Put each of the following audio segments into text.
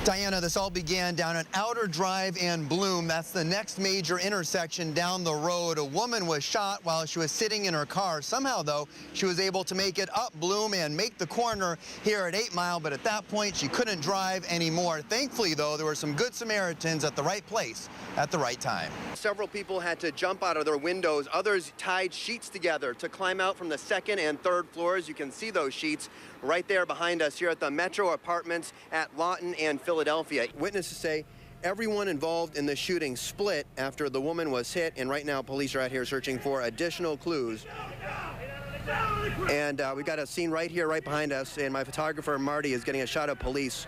Diana, this all began down at Outer Drive and Bloom. That's the next major intersection down the road. A woman was shot while she was sitting in her car. Somehow, though, she was able to make it up Bloom and make the corner here at 8 Mile, but at that point, she couldn't drive anymore. Thankfully, though, there were some good Samaritans at the right place at the right time. Several people had to jump out of their windows. Others tied sheets together to climb out from the second and third floors. You can see those sheets right there behind us here at the Metro Apartments at Lawton and Philadelphia. Witnesses say everyone involved in the shooting split after the woman was hit, and right now police are out here searching for additional clues. And we've got a scene right here, right behind us, and my photographer Marty is getting a shot of police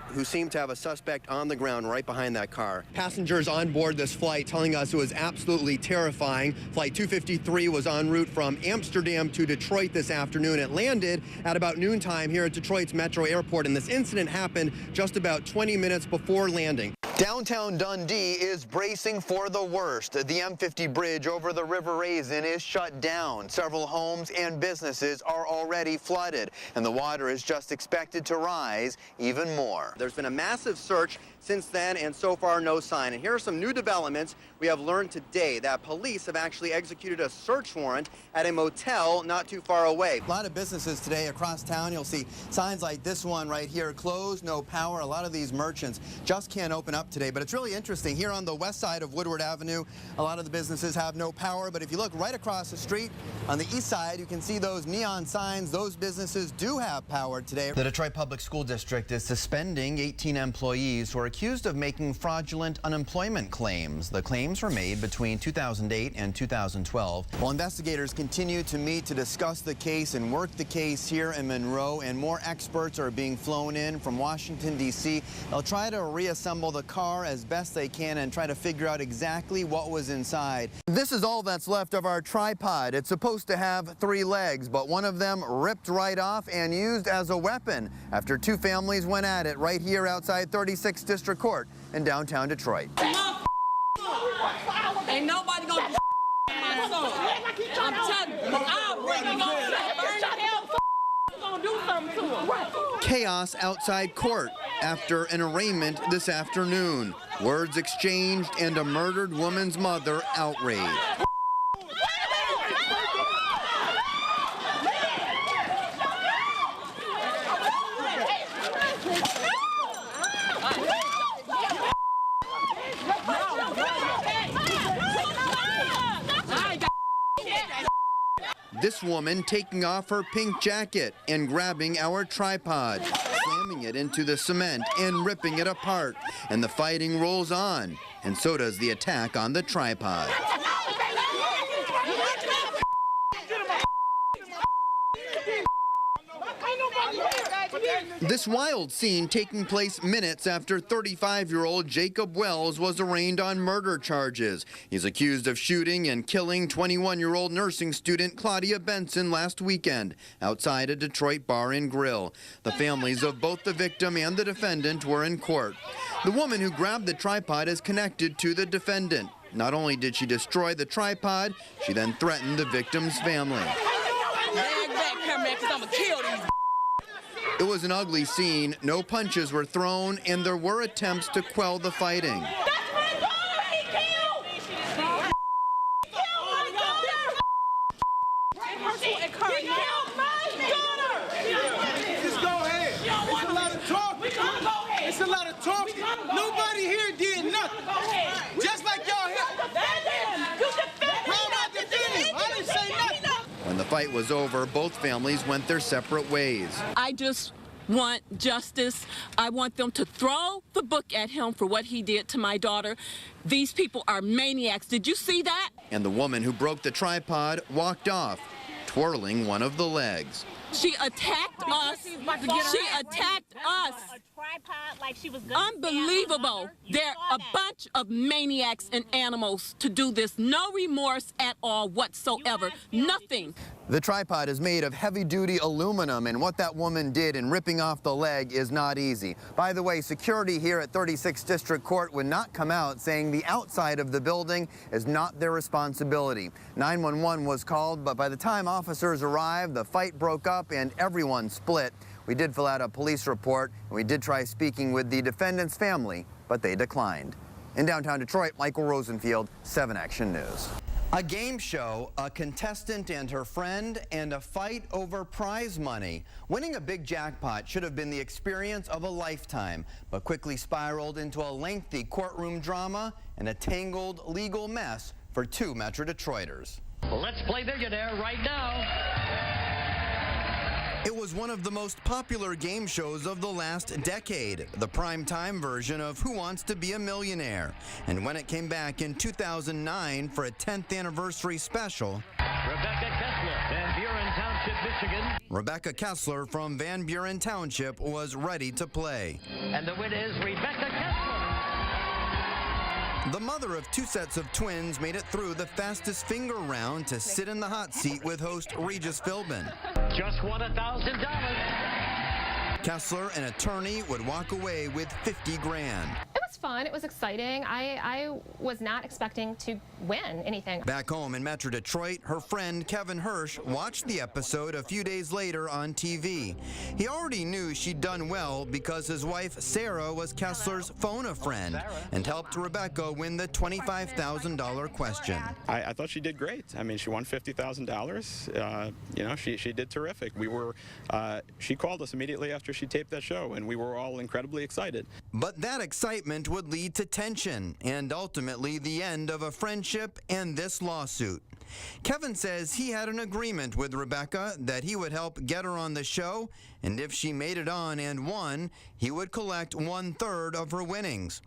who seem to have a suspect on the ground right behind that car. Passengers on board this flight telling us it was absolutely terrifying. Flight 253 was en route from Amsterdam to Detroit this afternoon. It landed at about noontime here at Detroit's Metro Airport, and this incident happened just about 20 minutes before landing. Downtown Dundee is bracing for the worst. The M50 bridge over the River Raisin is shut down. Several homes and businesses are already flooded, and the water is just expected to rise even more. There's been a massive search since then, and so far no sign. And here are some new developments. We have learned today that police have actually executed a search warrant at a motel not too far away. A lot of businesses today across town, you'll see signs like this one right here, closed, no power. A lot of these merchants just can't open up today, but it's really interesting. Here on the west side of Woodward Avenue, a lot of the businesses have no power, but if you look right across the street on the east side, you can see those neon signs. Those businesses do have power today. The Detroit Public School District is suspending 18 employees who are accused of making fraudulent unemployment claims. The claims were made between 2008 and 2012. While investigators continue to meet to discuss the case and work the case here in Monroe, and more experts are being flown in from Washington, D.C. They'll try to reassemble the car as best they can and try to figure out exactly what was inside. This is all that's left of our tripod. It's supposed to have 3 legs, but one of them ripped right off and used as a weapon after 2 families went at it right here outside 36th District Court in downtown Detroit. Ain't nobody gonna my son. I'm telling you, I'll bring him gonna do something to him. Chaos outside court after an arraignment this afternoon. Words exchanged and a murdered woman's mother outraged. This woman taking off her pink jacket and grabbing our tripod, slamming it into the cement and ripping it apart. And the fighting rolls on, and so does the attack on the tripod. This wild scene taking place minutes after 35-year-old Jacob Wells was arraigned on murder charges. He's accused of shooting and killing 21-year-old nursing student Claudia Benson last weekend outside a Detroit bar and grill. The families of both the victim and the defendant were in court. The woman who grabbed the tripod is connected to the defendant. Not only did she destroy the tripod, she then threatened the victim's family. It was an ugly scene. No punches were thrown, and there were attempts to quell the fighting. It's a lot of talk. Nobody here did nothing. Just like y'all here. I didn't say nothing. When the fight was over, both families went their separate ways. I just want justice. I want them to throw the book at him for what he did to my daughter. These people are maniacs. Did you see that? And the woman who broke the tripod walked off, twirling one of the legs. She attacked us. She attacked us. Unbelievable. They're a bunch of maniacs and animals to do this. No remorse at all whatsoever. Nothing. The tripod is made of heavy-duty aluminum, and what that woman did in ripping off the leg is not easy. By the way, security here at 36th District Court would not come out, saying the outside of the building is not their responsibility. 911 was called, but by the time officers arrived, the fight broke up and everyone split. We did fill out a police report, and we did try speaking with the defendant's family, but they declined. In downtown Detroit, Michael Rosenfield, 7 Action News. A game show, a contestant and her friend, and a fight over prize money. Winning a big jackpot should have been the experience of a lifetime, but quickly spiraled into a lengthy courtroom drama and a tangled legal mess for 2 Metro Detroiters. Let's play Millionaire right now. It was one of the most popular game shows of the last decade, the primetime version of Who Wants to Be a Millionaire. And when it came back in 2009 for a 10th anniversary special, Rebecca Kessler, Van Buren Township, Michigan. Rebecca Kessler from Van Buren Township was ready to play. And the winner is Rebecca Kessler. The mother of 2 sets of twins made it through the fastest finger round to sit in the hot seat with host Regis Philbin. Just won $1,000. Kessler, an attorney, would walk away with 50 grand. It was fun. It was exciting. I was not expecting to win anything. Back home in Metro Detroit, her friend Kevin Hirsch watched the episode a few days later on TV. He already knew she'd done well because his wife Sarah was Kessler's phone-a-friend and helped Rebecca win the $25,000 question. I thought she did great. I mean, she won $50,000. You know, she did terrific. She called us immediately after she taped that show, and we were all incredibly excited. But that excitement would lead to tension and ultimately the end of a friendship and this lawsuit. Kevin says he had an agreement with Rebecca that he would help get her on the show, and if she made it on and won, he would collect 1/3 of her winnings.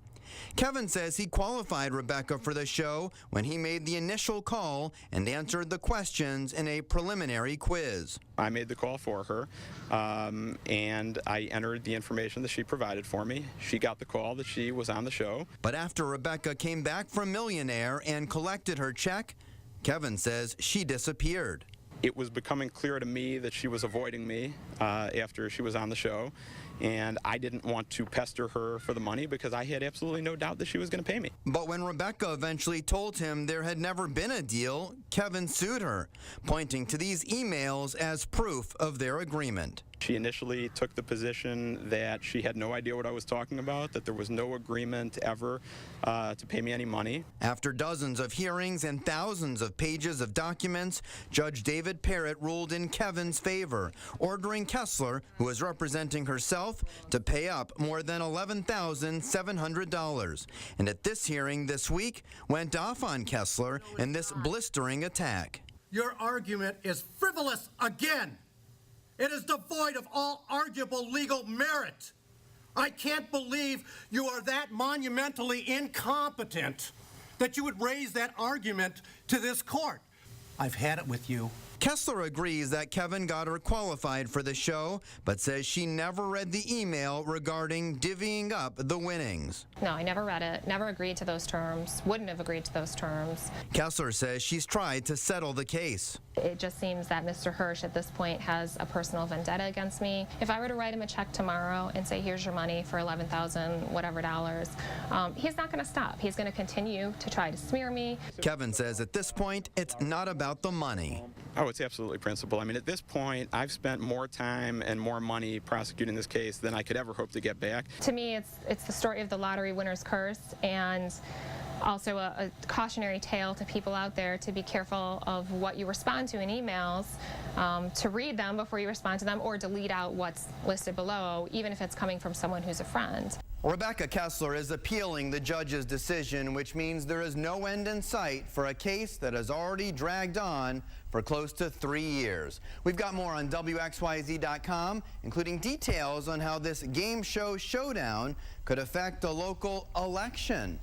Kevin says he qualified Rebecca for the show when he made the initial call and answered the questions in a preliminary quiz. I made the call for her, and I entered the information that she provided for me. She got the call that she was on the show. But after Rebecca came back from Millionaire and collected her check, Kevin says she disappeared. It was becoming clear to me that she was avoiding me after she was on the show, and I didn't want to pester her for the money because I had absolutely no doubt that she was going to pay me. But when Rebecca eventually told him there had never been a deal, Kevin sued her, pointing to these emails as proof of their agreement. She initially took the position that she had no idea what I was talking about, that there was no agreement ever to pay me any money. After dozens of hearings and thousands of pages of documents, Judge David Parrott ruled in Kevin's favor, ordering Kessler, who was representing herself, to pay up more than $11,700. And at this hearing this week, went off on Kessler in this blistering attack. Your argument is frivolous again. It is devoid of all arguable legal merit. I can't believe you are that monumentally incompetent that you would raise that argument to this court. I've had it with you. Kessler agrees that Kevin got her qualified for the show, but says she never read the email regarding divvying up the winnings. No, I never read it, never agreed to those terms, wouldn't have agreed to those terms. Kessler says she's tried to settle the case. It just seems that Mr. Hirsch at this point has a personal vendetta against me. If I were to write him a check tomorrow and say, here's your money for $11,000 whatever dollars, he's not going to stop. He's going to continue to try to smear me. Kevin says at this point, it's not about the money. Oh, it's absolutely principle. I mean, at this point, I've spent more time and more money prosecuting this case than I could ever hope to get back. To me, it's the story of the lottery winner's curse, and also a cautionary tale to people out there to be careful of what you respond to in emails, to read them before you respond to them, or delete out what's listed below, even if it's coming from someone who's a friend. Rebecca Kessler is appealing the judge's decision, which means there is no end in sight for a case that has already dragged on for close to 3 years. We've got more on WXYZ.com, including details on how this game show showdown could affect a local election.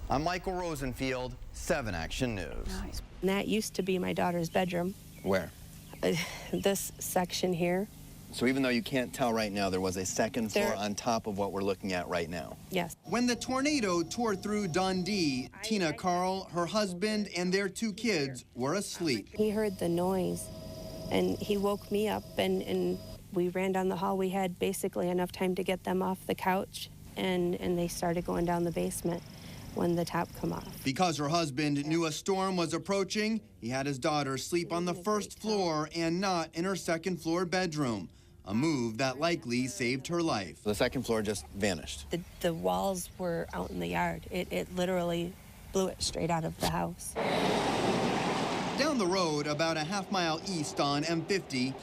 I'm Michael Rosenfield, 7 Action News. Nice. That used to be my daughter's bedroom. Where? This section here. So even though you can't tell right now, there was a second floor on top of what we're looking at right now. Yes. When the tornado tore through Dundee, Tina Carl, her husband, and their 2 kids were asleep. He heard the noise, and he woke me up, and we ran down the hall. We had basically enough time to get them off the couch, and they started going down the basement when the top come off. Because her husband knew a storm was approaching, he had his daughter sleep on the first floor and not in her second floor bedroom. a move that likely saved her life. The second floor just vanished. The walls were out in the yard. It literally blew it straight out of the house. Down the road, about a half-mile east on M50,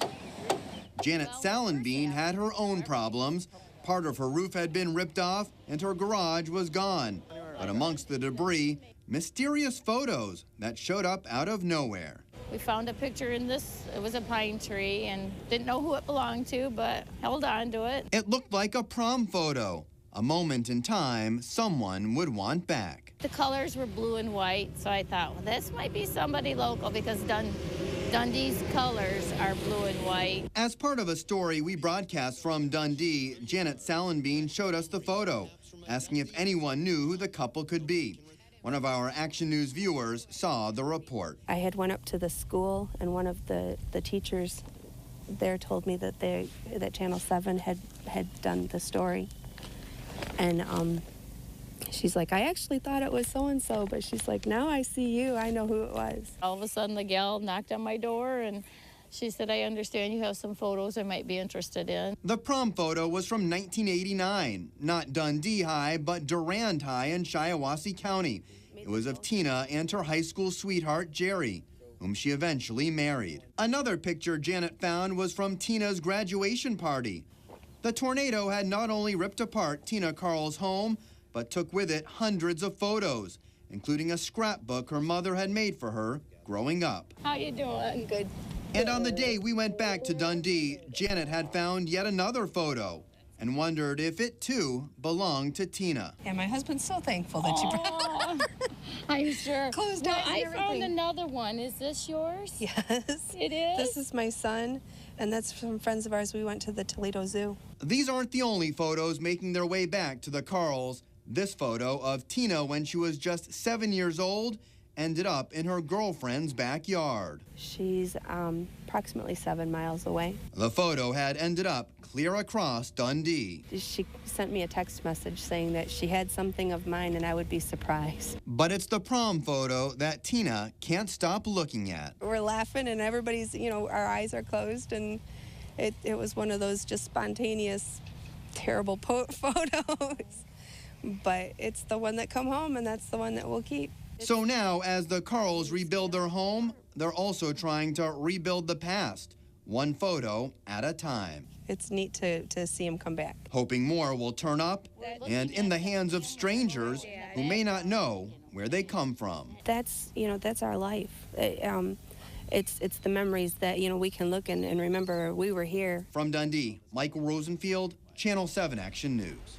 Janet Salenbean had her own problems. Part of her roof had been ripped off and her garage was gone. But amongst the debris, mysterious photos that showed up out of nowhere. We found a picture in this, it was a pine tree, and didn't know who it belonged to, but held on to it. It looked like a prom photo, a moment in time someone would want back. The colors were blue and white, so I thought, well, this might be somebody local because Dundee's colors are blue and white. As part of a story we broadcast from Dundee, Janet Salenbean showed us the photo, asking if anyone knew who the couple could be. One of our Action News viewers saw the report. I had went up to the school, and one of the teachers there told me that that Channel 7 had done the story. And she's like, I actually thought it was so-and-so, but she's like, now I see you, I know who it was. All of a sudden, the gal knocked on my door, and she said, I understand you have some photos I might be interested in. The prom photo was from 1989, not Dundee High, but Durand High in Shiawassee County. It was of Tina and her high school sweetheart, Jerry, whom she eventually married. Another picture Janet found was from Tina's graduation party. The tornado had not only ripped apart Tina Carl's home, but took with it hundreds of photos, including a scrapbook her mother had made for her growing up. How you doing? Good. And on the day we went back to Dundee, Janet had found yet another photo and wondered if it too belonged to Tina. And my husband's so thankful that you brought I'm sure. closed Well, eyes and I everything. found another one. Is this yours? Yes. It is? This is my son, and that's from friends of ours. We went to the Toledo Zoo. These aren't the only photos making their way back to the Carls. This photo of Tina when she was just 7 years old ended up in her girlfriend's backyard. She's approximately 7 miles away. The photo had ended up clear across Dundee. She sent me a text message saying that she had something of mine and I would be surprised. But it's the prom photo that Tina can't stop looking at. We're laughing and everybody's, our eyes are closed, and it was one of those just spontaneous, terrible photos. But it's the one that come home, and that's the one that we'll keep. So now, as the Carls rebuild their home, they're also trying to rebuild the past, one photo at a time. It's neat to see him come back. Hoping more will turn up and in the hands of strangers who may not know where they come from. That's our life. It's the memories that, we can look and remember we were here. From Dundee, Michael Rosenfield, Channel 7 Action News.